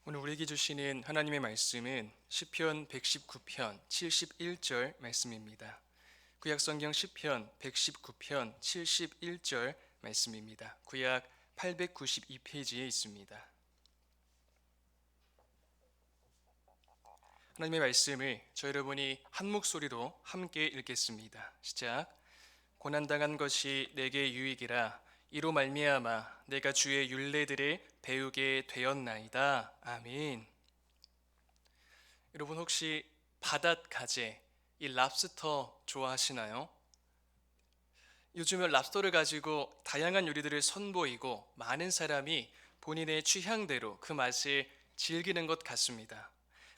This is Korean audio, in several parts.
오늘 우리에게 주시는 하나님의 말씀은 시편 119편 71절 말씀입니다. 구약 성경 시편 119편 71절 말씀입니다. 구약 892페이지에 있습니다. 하나님의 말씀을 저 여러분이 한 목소리로 함께 읽겠습니다. 시작. 고난당한 것이 내게 유익이라 이로 말미암아 내가 주의 율례들을 배우게 되었나이다. 아멘. 여러분 혹시 바닷가재, 이 랍스터 좋아하시나요? 요즘은 랍스터를 가지고 다양한 요리들을 선보이고 많은 사람이 본인의 취향대로 그 맛을 즐기는 것 같습니다.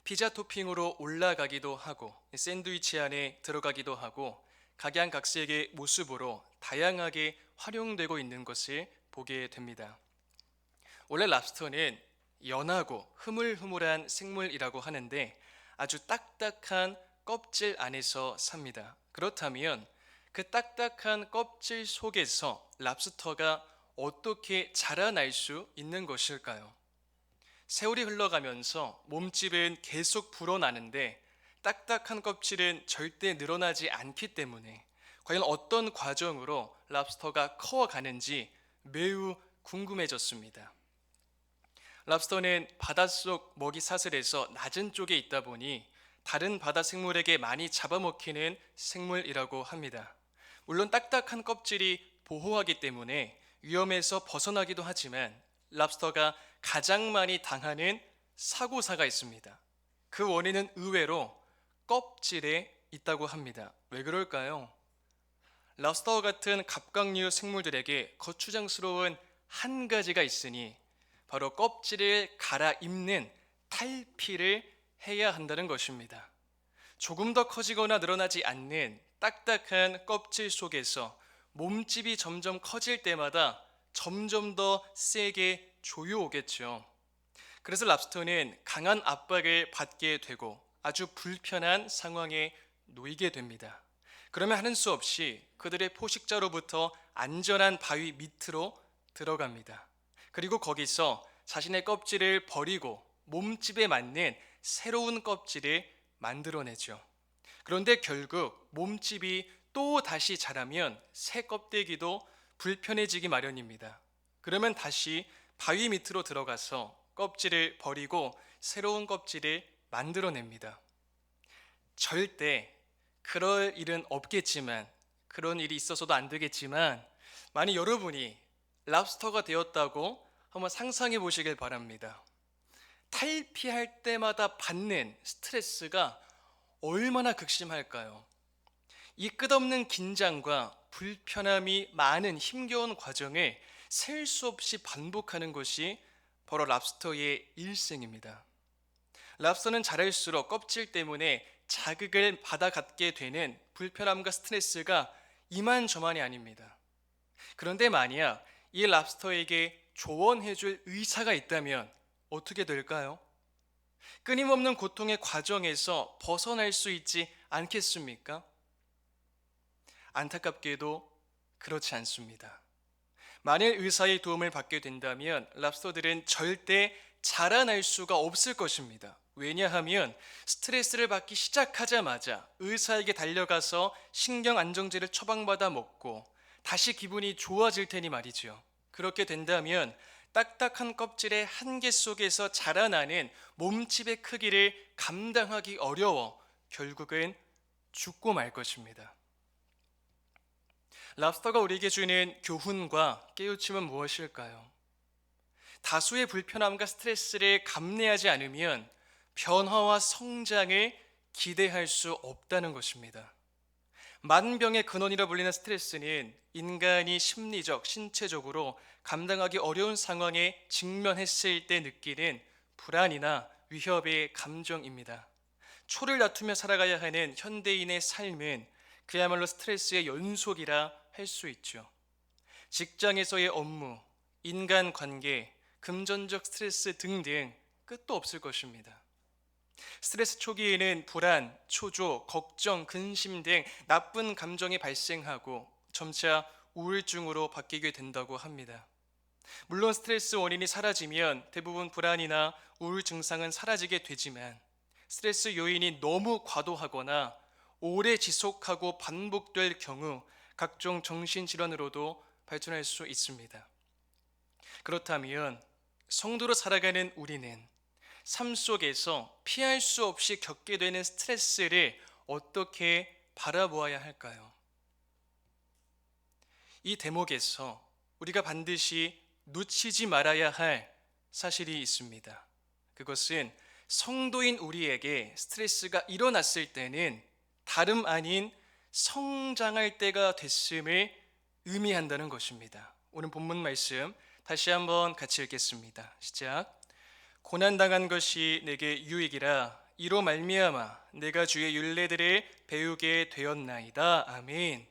피자 토핑으로 올라가기도 하고 샌드위치 안에 들어가기도 하고 각양각색의 모습으로 다양하게 활용되고 있는 것을 보게 됩니다. 원래 랍스터는 연하고 흐물흐물한 생물이라고 하는데 아주 딱딱한 껍질 안에서 삽니다. 그렇다면 그 딱딱한 껍질 속에서 랍스터가 어떻게 자라날 수 있는 것일까요? 세월이 흘러가면서 몸집은 계속 불어나는데 딱딱한 껍질은 절대 늘어나지 않기 때문에 과연 어떤 과정으로 랍스터가 커가는지 매우 궁금해졌습니다. 랍스터는 바닷속 먹이 사슬에서 낮은 쪽에 있다 보니 다른 바다 생물에게 많이 잡아먹히는 생물이라고 합니다. 물론 딱딱한 껍질이 보호하기 때문에 위험에서 벗어나기도 하지만 랍스터가 가장 많이 당하는 사고사가 있습니다. 그 원인은 의외로 껍질에 있다고 합니다. 왜 그럴까요? 랍스터 같은 갑각류 생물들에게 거추장스러운 한 가지가 있으니 바로 껍질을 갈아입는 탈피를 해야 한다는 것입니다. 조금 더 커지거나 늘어나지 않는 딱딱한 껍질 속에서 몸집이 점점 커질 때마다 점점 더 세게 조여오겠죠. 그래서 랍스터는 강한 압박을 받게 되고 아주 불편한 상황에 놓이게 됩니다. 그러면 하는 수 없이 그들의 포식자로부터 안전한 바위 밑으로 들어갑니다. 그리고 거기서 자신의 껍질을 버리고 몸집에 맞는 새로운 껍질을 만들어내죠. 그런데 결국 몸집이 또 다시 자라면 새 껍데기도 불편해지기 마련입니다. 그러면 다시 바위 밑으로 들어가서 껍질을 버리고 새로운 껍질을 만들어냅니다. 절대 그럴 일은 없겠지만, 그런 일이 있어서도 안 되겠지만, 만약 여러분이 랍스터가 되었다고 한번 상상해 보시길 바랍니다. 탈피할 때마다 받는 스트레스가 얼마나 극심할까요? 이 끝없는 긴장과 불편함이 많은 힘겨운 과정을 셀 수 없이 반복하는 것이 바로 랍스터의 일생입니다. 랍스터는 자랄수록 껍질 때문에 자극을 받아갖게 되는 불편함과 스트레스가 이만저만이 아닙니다. 그런데 만약 이 랍스터에게 조언해줄 의사가 있다면 어떻게 될까요? 끊임없는 고통의 과정에서 벗어날 수 있지 않겠습니까? 안타깝게도 그렇지 않습니다. 만일 의사의 도움을 받게 된다면 랍스터들은 절대 자라날 수가 없을 것입니다. 왜냐하면 스트레스를 받기 시작하자마자 의사에게 달려가서 신경 안정제를 처방받아 먹고 다시 기분이 좋아질 테니 말이죠. 그렇게 된다면 딱딱한 껍질의 한계 속에서 자라나는 몸집의 크기를 감당하기 어려워 결국은 죽고 말 것입니다. 랍스터가 우리에게 주는 교훈과 깨우침은 무엇일까요? 다수의 불편함과 스트레스를 감내하지 않으면 변화와 성장을 기대할 수 없다는 것입니다. 만병의 근원이라 불리는 스트레스는 인간이 심리적, 신체적으로 감당하기 어려운 상황에 직면했을 때 느끼는 불안이나 위협의 감정입니다. 초를 다투며 살아가야 하는 현대인의 삶은 그야말로 스트레스의 연속이라 할 수 있죠. 직장에서의 업무, 인간관계, 금전적 스트레스 등등 끝도 없을 것입니다. 스트레스 초기에는 불안, 초조, 걱정, 근심 등 나쁜 감정이 발생하고 점차 우울증으로 바뀌게 된다고 합니다. 물론 스트레스 원인이 사라지면 대부분 불안이나 우울 증상은 사라지게 되지만 스트레스 요인이 너무 과도하거나 오래 지속하고 반복될 경우 각종 정신질환으로도 발전할 수 있습니다. 그렇다면 성도로 살아가는 우리는 삶 속에서 피할 수 없이 겪게 되는 스트레스를 어떻게 바라보아야 할까요? 이 대목에서 우리가 반드시 놓치지 말아야 할 사실이 있습니다. 그것은 성도인 우리에게 스트레스가 일어났을 때는 다름 아닌 성장할 때가 됐음을 의미한다는 것입니다. 오늘 본문 말씀 다시 한번 같이 읽겠습니다. 시작. 고난당한 것이 내게 유익이라 이로 말미암아 내가 주의 율례들을 배우게 되었나이다. 아멘.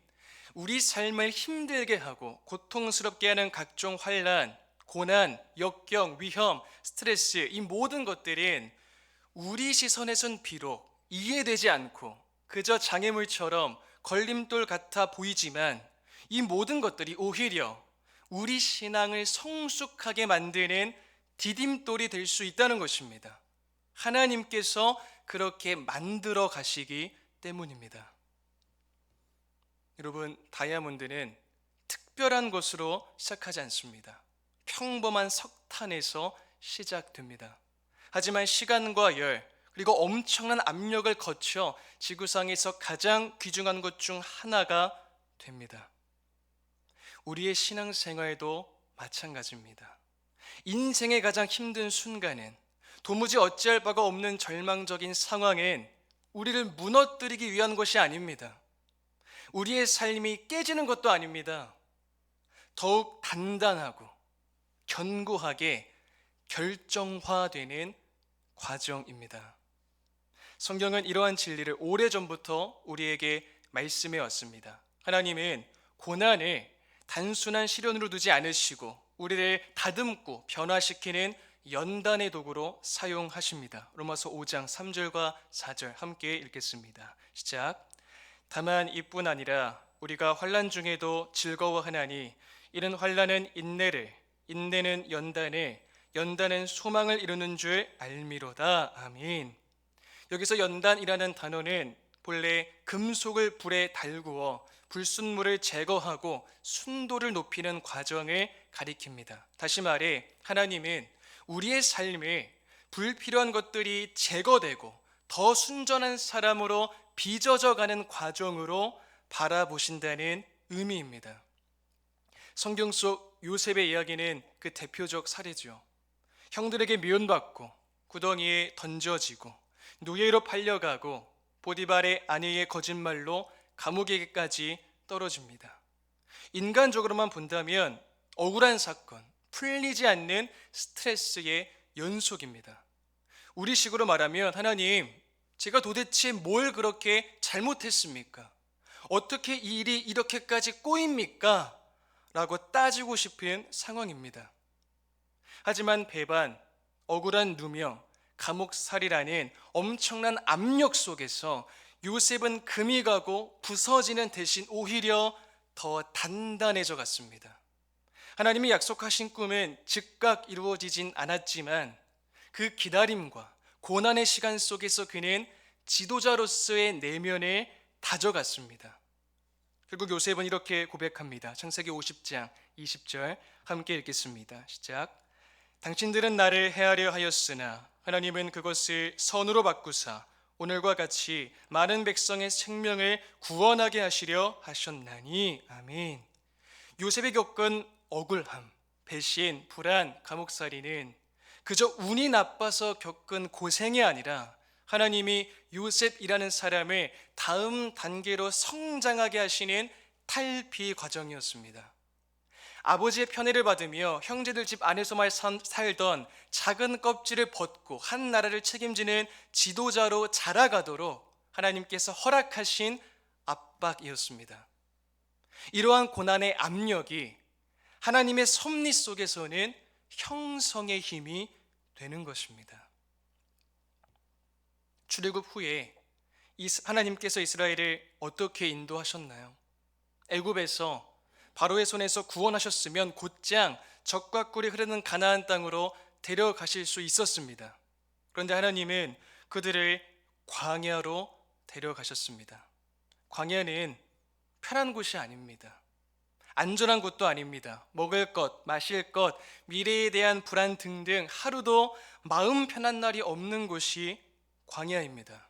우리 삶을 힘들게 하고 고통스럽게 하는 각종 환난, 고난, 역경, 위험, 스트레스 이 모든 것들은 우리 시선에선 비록 이해되지 않고 그저 장애물처럼 걸림돌 같아 보이지만 이 모든 것들이 오히려 우리 신앙을 성숙하게 만드는 디딤돌이 될 수 있다는 것입니다. 하나님께서 그렇게 만들어 가시기 때문입니다. 여러분, 다이아몬드는 특별한 것으로 시작하지 않습니다. 평범한 석탄에서 시작됩니다. 하지만 시간과 열 그리고 엄청난 압력을 거쳐 지구상에서 가장 귀중한 것 중 하나가 됩니다. 우리의 신앙생활도 마찬가지입니다. 인생의 가장 힘든 순간엔 도무지 어찌할 바가 없는 절망적인 상황엔 우리를 무너뜨리기 위한 것이 아닙니다. 우리의 삶이 깨지는 것도 아닙니다. 더욱 단단하고 견고하게 결정화되는 과정입니다. 성경은 이러한 진리를 오래전부터 우리에게 말씀해 왔습니다. 하나님은 고난을 단순한 시련으로 두지 않으시고 우리를 다듬고 변화시키는 연단의 도구로 사용하십니다. 로마서 5장 3절과 4절 함께 읽겠습니다. 시작. 다만 이뿐 아니라 우리가 환난 중에도 즐거워하나니 이는 환난은 인내를, 인내는 연단을, 연단은 소망을 이루는 줄 알미로다. 아멘. 여기서 연단이라는 단어는 본래 금속을 불에 달구어 불순물을 제거하고 순도를 높이는 과정을 가리킵니다. 다시 말해 하나님은 우리의 삶에 불필요한 것들이 제거되고 더 순전한 사람으로 빚어져가는 과정으로 바라보신다는 의미입니다. 성경 속 요셉의 이야기는 그 대표적 사례죠. 형들에게 미움받고 구덩이에 던져지고 노예로 팔려가고 보디발의 아내의 거짓말로 감옥에게까지 떨어집니다. 인간적으로만 본다면 억울한 사건, 풀리지 않는 스트레스의 연속입니다. 우리식으로 말하면 하나님, 제가 도대체 뭘 그렇게 잘못했습니까? 어떻게 이 일이 이렇게까지 꼬입니까? 라고 따지고 싶은 상황입니다. 하지만 배반, 억울한 누명, 감옥살이라는 엄청난 압력 속에서 요셉은 금이 가고 부서지는 대신 오히려 더 단단해져 갔습니다. 하나님이 약속하신 꿈은 즉각 이루어지진 않았지만 그 기다림과 고난의 시간 속에서 그는 지도자로서의 내면에 다져갔습니다. 결국 요셉은 이렇게 고백합니다. 창세기 50장 20절 함께 읽겠습니다. 시작. 당신들은 나를 해하려 하였으나 하나님은 그것을 선으로 바꾸사 오늘과 같이 많은 백성의 생명을 구원하게 하시려 하셨나니. 아멘. 요셉이 겪은 억울함, 배신, 불안, 감옥살이는 그저 운이 나빠서 겪은 고생이 아니라 하나님이 요셉이라는 사람을 다음 단계로 성장하게 하시는 탈피 과정이었습니다. 아버지의 편애를 받으며 형제들 집 안에서만 살던 작은 껍질을 벗고 한 나라를 책임지는 지도자로 자라가도록 하나님께서 허락하신 압박이었습니다. 이러한 고난의 압력이 하나님의 섭리 속에서는 형성의 힘이 되는 것입니다. 출애굽 후에 하나님께서 이스라엘을 어떻게 인도하셨나요? 애굽에서 바로의 손에서 구원하셨으면 곧장 젖과 꿀이 흐르는 가나안 땅으로 데려가실 수 있었습니다. 그런데 하나님은 그들을 광야로 데려가셨습니다. 광야는 편한 곳이 아닙니다. 안전한 곳도 아닙니다. 먹을 것, 마실 것, 미래에 대한 불안 등등 하루도 마음 편한 날이 없는 곳이 광야입니다.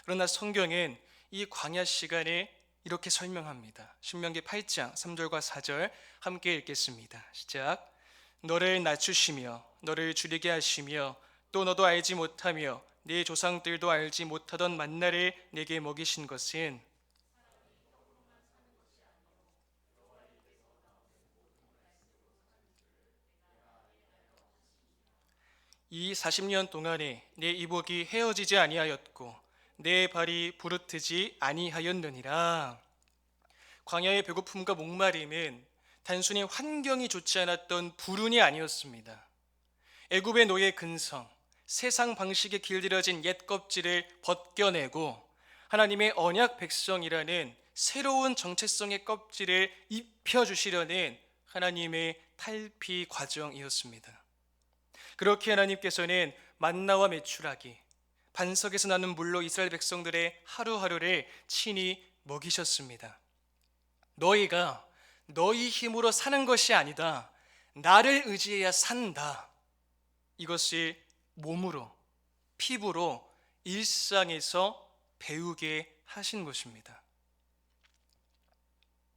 그러나 성경은 이 광야 시간을 이렇게 설명합니다. 신명기 8장 3절과 4절 함께 읽겠습니다. 시작. 너를 낮추시며 너를 줄이게 하시며 또 너도 알지 못하며 네 조상들도 알지 못하던 만나를 내게 먹이신 것은 이 40년 동안에 내 이복이 헤어지지 아니하였고 내 발이 부르트지 아니하였느니라. 광야의 배고픔과 목마름은 단순히 환경이 좋지 않았던 불운이 아니었습니다. 애굽의 노예 근성, 세상 방식에 길들여진 옛 껍질을 벗겨내고 하나님의 언약 백성이라는 새로운 정체성의 껍질을 입혀주시려는 하나님의 탈피 과정이었습니다. 그렇게 하나님께서는 만나와 메추라기, 반석에서 나는 물로 이스라엘 백성들의 하루하루를 친히 먹이셨습니다. 너희가 너희 힘으로 사는 것이 아니다. 나를 의지해야 산다. 이것을 몸으로, 피부로 일상에서 배우게 하신 것입니다.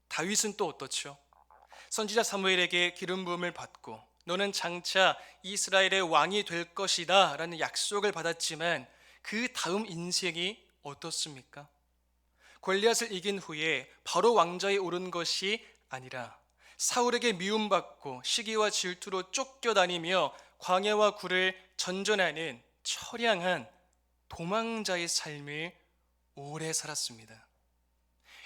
다윗은 또 어떻죠? 선지자 사무엘에게 기름 부음을 받고 너는 장차 이스라엘의 왕이 될 것이다 라는 약속을 받았지만 그 다음 인생이 어떻습니까? 골리앗을 이긴 후에 바로 왕좌에 오른 것이 아니라 사울에게 미움받고 시기와 질투로 쫓겨다니며 광야와 굴을 전전하는 처량한 도망자의 삶을 오래 살았습니다.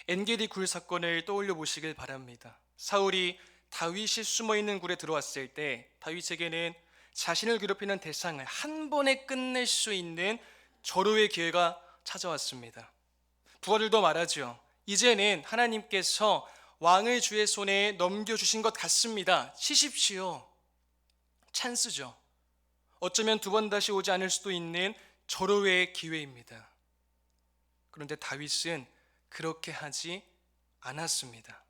엔게디 굴 사건을 떠올려 보시길 바랍니다. 사울이 다윗이 숨어있는 굴에 들어왔을 때 다윗에게는 자신을 괴롭히는 대상을 한 번에 끝낼 수 있는 절호의 기회가 찾아왔습니다. 부하들도 말하죠. 이제는 하나님께서 왕을 주의 손에 넘겨주신 것 같습니다. 치십시오. 찬스죠. 어쩌면 두 번 다시 오지 않을 수도 있는 절호의 기회입니다. 그런데 다윗은 그렇게 하지 않았습니다.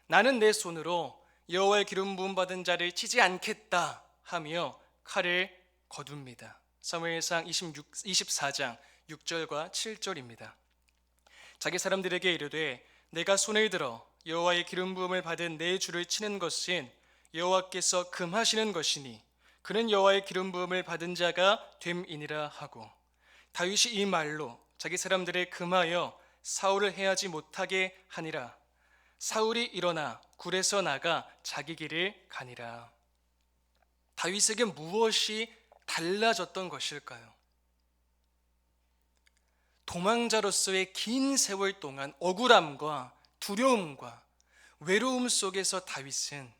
나는 내 손으로 여호와의 기름 부음 받은 자를 치지 않겠다 하며 칼을 거둡니다. 사무엘상 24장 6절과 7절입니다. 자기 사람들에게 이르되 내가 손을 들어 여호와의 기름 부음을 받은 내 주를 치는 것은 여호와께서 금하시는 것이니 그는 여호와의 기름 부음을 받은 자가 됨이니라 하고 다윗이 이 말로 자기 사람들을 금하여 사울을 해하지 못하게 하니라. 사울이 일어나 굴에서 나가 자기 길을 가니라. 다윗에게 무엇이 달라졌던 것일까요? 도망자로서의 긴 세월 동안 억울함과 두려움과 외로움 속에서 다윗은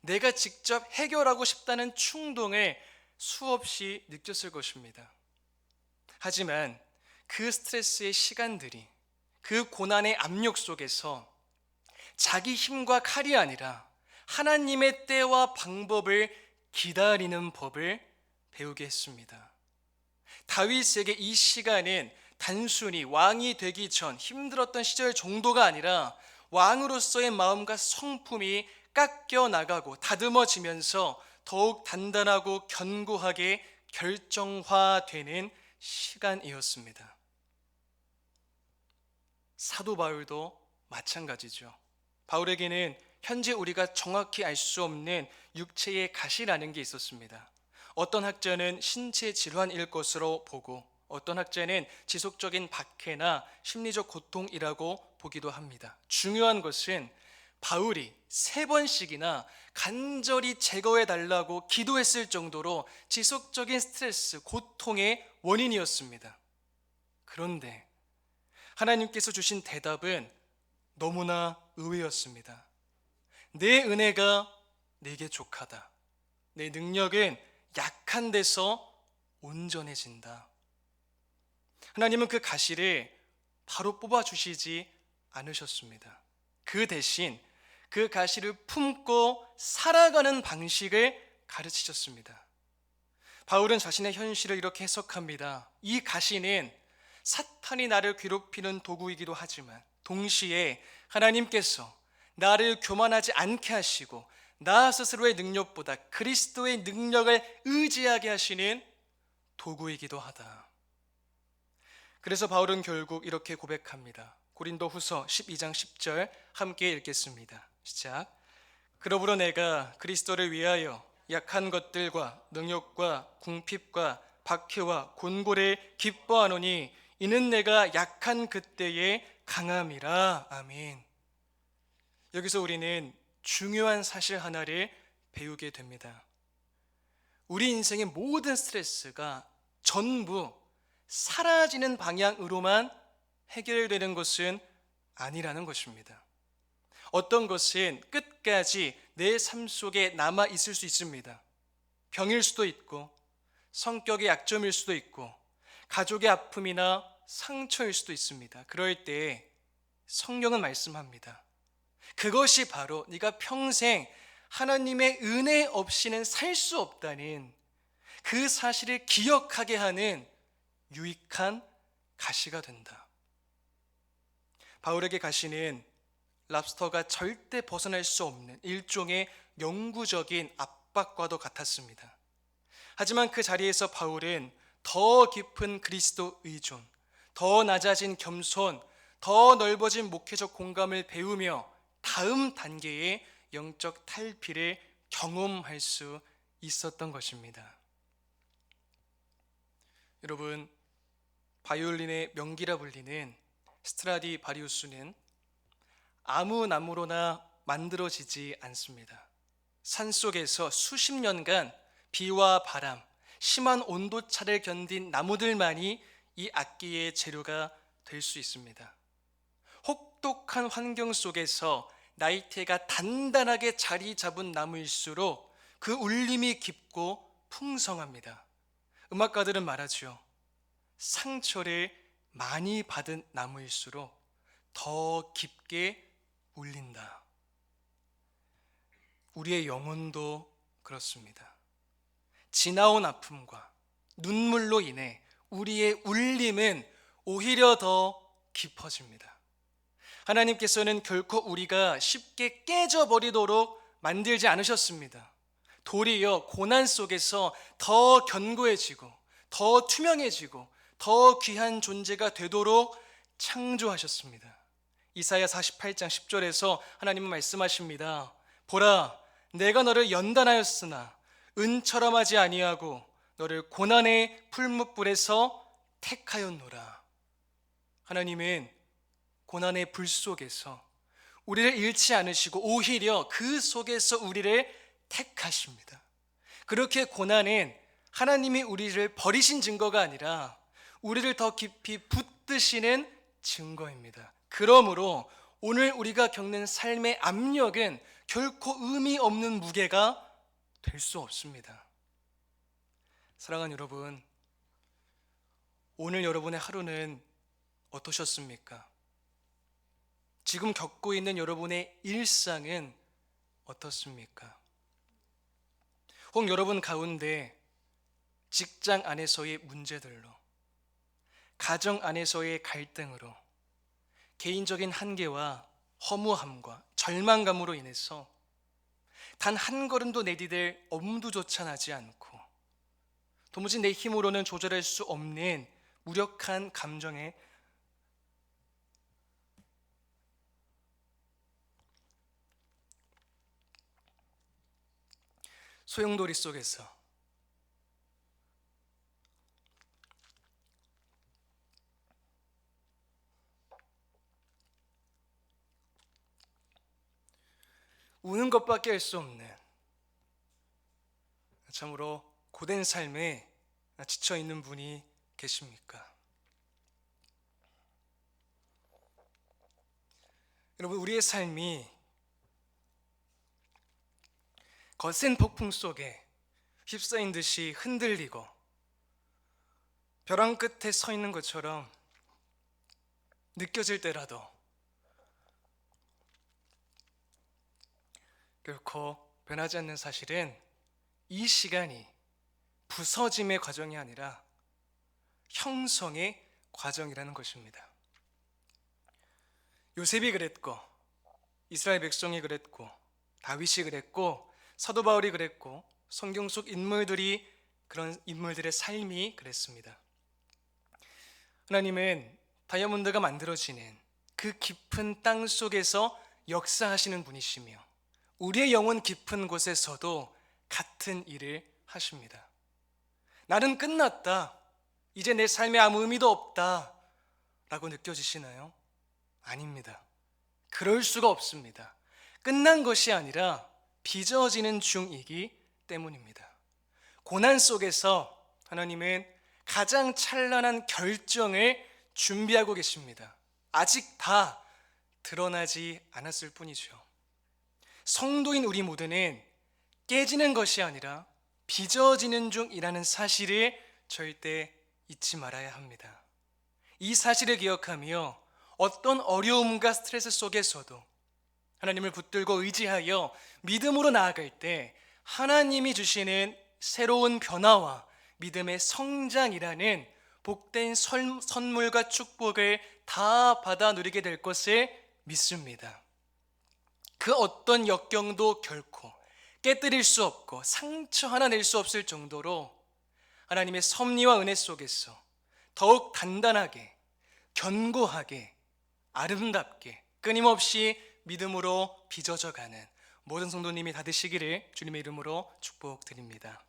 내가 직접 해결하고 싶다는 충동을 수없이 느꼈을 것입니다. 하지만 그 스트레스의 시간들이, 그 고난의 압력 속에서 자기 힘과 칼이 아니라 하나님의 때와 방법을 기다리는 법을 배우게 했습니다. 다윗에게 이 시간은 단순히 왕이 되기 전 힘들었던 시절 정도가 아니라 왕으로서의 마음과 성품이 깎여 나가고 다듬어지면서 더욱 단단하고 견고하게 결정화되는 시간이었습니다. 사도 바울도 마찬가지죠. 바울에게는 현재 우리가 정확히 알 수 없는 육체의 가시라는 게 있었습니다. 어떤 학자는 신체 질환일 것으로 보고 어떤 학자는 지속적인 박해나 심리적 고통이라고 보기도 합니다. 중요한 것은 바울이 3번씩이나 간절히 제거해 달라고 기도했을 정도로 지속적인 스트레스, 고통의 원인이었습니다. 그런데 하나님께서 주신 대답은 너무나 의외였습니다. 내 은혜가 내게 족하다. 내 능력은 약한 데서 온전해진다. 하나님은 그 가시를 바로 뽑아주시지 않으셨습니다. 그 대신 그 가시를 품고 살아가는 방식을 가르치셨습니다. 바울은 자신의 현실을 이렇게 해석합니다. 이 가시는 사탄이 나를 괴롭히는 도구이기도 하지만 동시에 하나님께서 나를 교만하지 않게 하시고 나 스스로의 능력보다 그리스도의 능력을 의지하게 하시는 도구이기도 하다. 그래서 바울은 결국 이렇게 고백합니다. 고린도후서 12장 10절 함께 읽겠습니다. 시작. 그러므로 내가 그리스도를 위하여 약한 것들과 능욕과 궁핍과 박해와 곤고를 기뻐하노니 이는 내가 약한 그때의 강함이라. 아멘. 여기서 우리는 중요한 사실 하나를 배우게 됩니다. 우리 인생의 모든 스트레스가 전부 사라지는 방향으로만 해결되는 것은 아니라는 것입니다. 어떤 것은 끝까지 내 삶 속에 남아 있을 수 있습니다. 병일 수도 있고, 성격의 약점일 수도 있고, 가족의 아픔이나 상처일 수도 있습니다. 그럴 때 성경은 말씀합니다. 그것이 바로 네가 평생 하나님의 은혜 없이는 살 수 없다는 그 사실을 기억하게 하는 유익한 가시가 된다. 바울에게 가시는 랍스터가 절대 벗어날 수 없는 일종의 영구적인 압박과도 같았습니다. 하지만 그 자리에서 바울은 더 깊은 그리스도 의존, 더 낮아진 겸손, 더 넓어진 목회적 공감을 배우며 다음 단계의 영적 탈피를 경험할 수 있었던 것입니다. 여러분, 바이올린의 명기라 불리는 스트라디바리우스는 아무 나무로나 만들어지지 않습니다. 산속에서 수십 년간 비와 바람, 심한 온도차를 견딘 나무들만이 이 악기의 재료가 될 수 있습니다. 혹독한 환경 속에서 나이테가 단단하게 자리 잡은 나무일수록 그 울림이 깊고 풍성합니다. 음악가들은 말하죠. 상처를 많이 받은 나무일수록 더 깊게 울린다. 우리의 영혼도 그렇습니다. 지나온 아픔과 눈물로 인해 우리의 울림은 오히려 더 깊어집니다. 하나님께서는 결코 우리가 쉽게 깨져버리도록 만들지 않으셨습니다. 도리어 고난 속에서 더 견고해지고 더 투명해지고 더 귀한 존재가 되도록 창조하셨습니다. 이사야 48장 10절에서 하나님은 말씀하십니다. 보라, 내가 너를 연단하였으나 은처럼 하지 아니하고 너를 고난의 풀무불에서 택하였노라. 하나님은 고난의 불 속에서 우리를 잃지 않으시고 오히려 그 속에서 우리를 택하십니다. 그렇게 고난은 하나님이 우리를 버리신 증거가 아니라 우리를 더 깊이 붙드시는 증거입니다. 그러므로 오늘 우리가 겪는 삶의 압력은 결코 의미 없는 무게가 될 수 없습니다. 사랑하는 여러분, 오늘 여러분의 하루는 어떠셨습니까? 지금 겪고 있는 여러분의 일상은 어떻습니까? 혹 여러분 가운데 직장 안에서의 문제들로, 가정 안에서의 갈등으로, 개인적인 한계와 허무함과 절망감으로 인해서 단 한 걸음도 내디딜 엄두조차 나지 않고 도무지 내 힘으로는 조절할 수 없는 무력한 감정에 소용돌이 속에서 우는 것밖에 할 수 없는 참으로 고된 삶에 지쳐 있는 분이 계십니까? 여러분, 우리의 삶이 거센 폭풍 속에 휩싸인 듯이 흔들리고 벼랑 끝에 서 있는 것처럼 느껴질 때라도 결코 변하지 않는 사실은 이 시간이 부서짐의 과정이 아니라 형성의 과정이라는 것입니다. 요셉이 그랬고, 이스라엘 백성이 그랬고, 다윗이 그랬고, 사도 바울이 그랬고, 성경 속 인물들이, 그런 인물들의 삶이 그랬습니다. 하나님은 다이아몬드가 만들어지는 그 깊은 땅 속에서 역사하시는 분이시며, 우리의 영혼 깊은 곳에서도 같은 일을 하십니다. 나는 끝났다, 이제 내 삶에 아무 의미도 없다 라고 느껴지시나요? 아닙니다. 그럴 수가 없습니다. 끝난 것이 아니라 빚어지는 중이기 때문입니다. 고난 속에서 하나님은 가장 찬란한 결정을 준비하고 계십니다. 아직 다 드러나지 않았을 뿐이죠. 성도인 우리 모두는 깨지는 것이 아니라 빚어지는 중이라는 사실을 절대 잊지 말아야 합니다. 이 사실을 기억하며 어떤 어려움과 스트레스 속에서도 하나님을 붙들고 의지하여 믿음으로 나아갈 때 하나님이 주시는 새로운 변화와 믿음의 성장이라는 복된 선물과 축복을 다 받아 누리게 될 것을 믿습니다. 그 어떤 역경도 결코 깨뜨릴 수 없고 상처 하나 낼 수 없을 정도로 하나님의 섭리와 은혜 속에서 더욱 단단하게, 견고하게, 아름답게, 끊임없이 믿음으로 빚어져 가는 모든 성도님이 다 되시기를 주님의 이름으로 축복드립니다.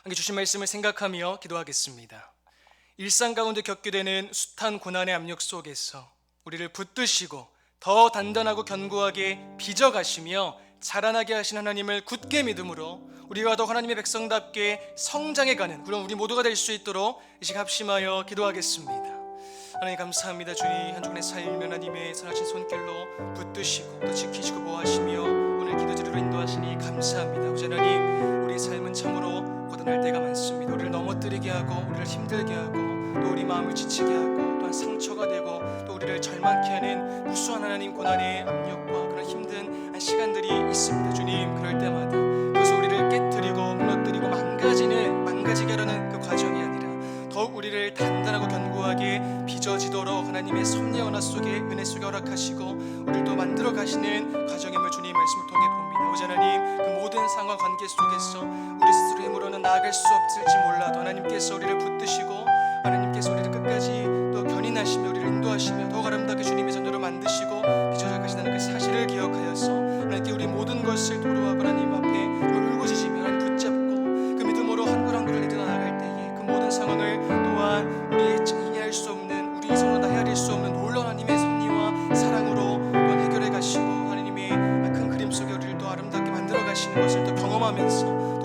함께 주신 말씀을 생각하며 기도하겠습니다. 일상 가운데 겪게 되는 숱한 고난의 압력 속에서 우리를 붙드시고 더 단단하고 견고하게 빚어가시며 자라나게 하신 하나님을 굳게 믿음으로 우리가 더 하나님의 백성답게 성장해가는 그런 우리 모두가 될 수 있도록 이 시간 합심하여 기도하겠습니다. 하나님 감사합니다. 주님, 한 주간의 삶 하나님의 선하신 손길로 붙드시고 또 지키시고 보호하시며 오늘 기도제로 인도하시니 감사합니다. 아버지 하나님, 우리의 삶은 참으로 고단할 때가 많습니다. 우리를 넘어뜨리게 하고 우리를 힘들게 하고 또 우리 마음을 지치게 하고 또한 상처가 되고 또 우리를 절망케 하는 무수한 하나님 고난의 압력과 그런 힘든 시간들이 있습니다. 주님, 그럴 때마다 그것을 우리를 깨뜨리고 무너뜨리고 망가지게 하려는 그 과정이 아니라 더욱 우리를 단단하고 견고하게 빚어지도록 하나님의 섭리와 언어 속에 은혜 속에 허락하시고 우리를 또 만들어 가시는 과정임을 주님 말씀을 통해 봅니다. 아버지 하나님, 그 모든 상황 관계 속에서 우리 스스로 힘으로는 나아갈 수 없을지 몰라도 하나님께서 우리를 붙드시고 하나님께서 우리를 끝까지 또 견인하시며 우리를 인도하시며 더욱 아름답게 주님의 전도를 만드시고 빚어져 가시다는 그 사실을 기억하여서 하나님께 우리 모든 것을 도로하고 하나님 앞에 울고짖으며 하나님 붙잡고 그 믿음으로 한 걸 한 걸을 이끌어 나아갈 때에 그 모든 상황을 또한 우리의 이해할 수 없는 우리 이성으로 다 헤아릴 수 없는 놀라운 하나님의 섭리와 사랑으로 또한 해결해 가시고 하나님의 큰 그림 속에 우리를 또 아름답게 만들어 가시는 것을 또 경험하면서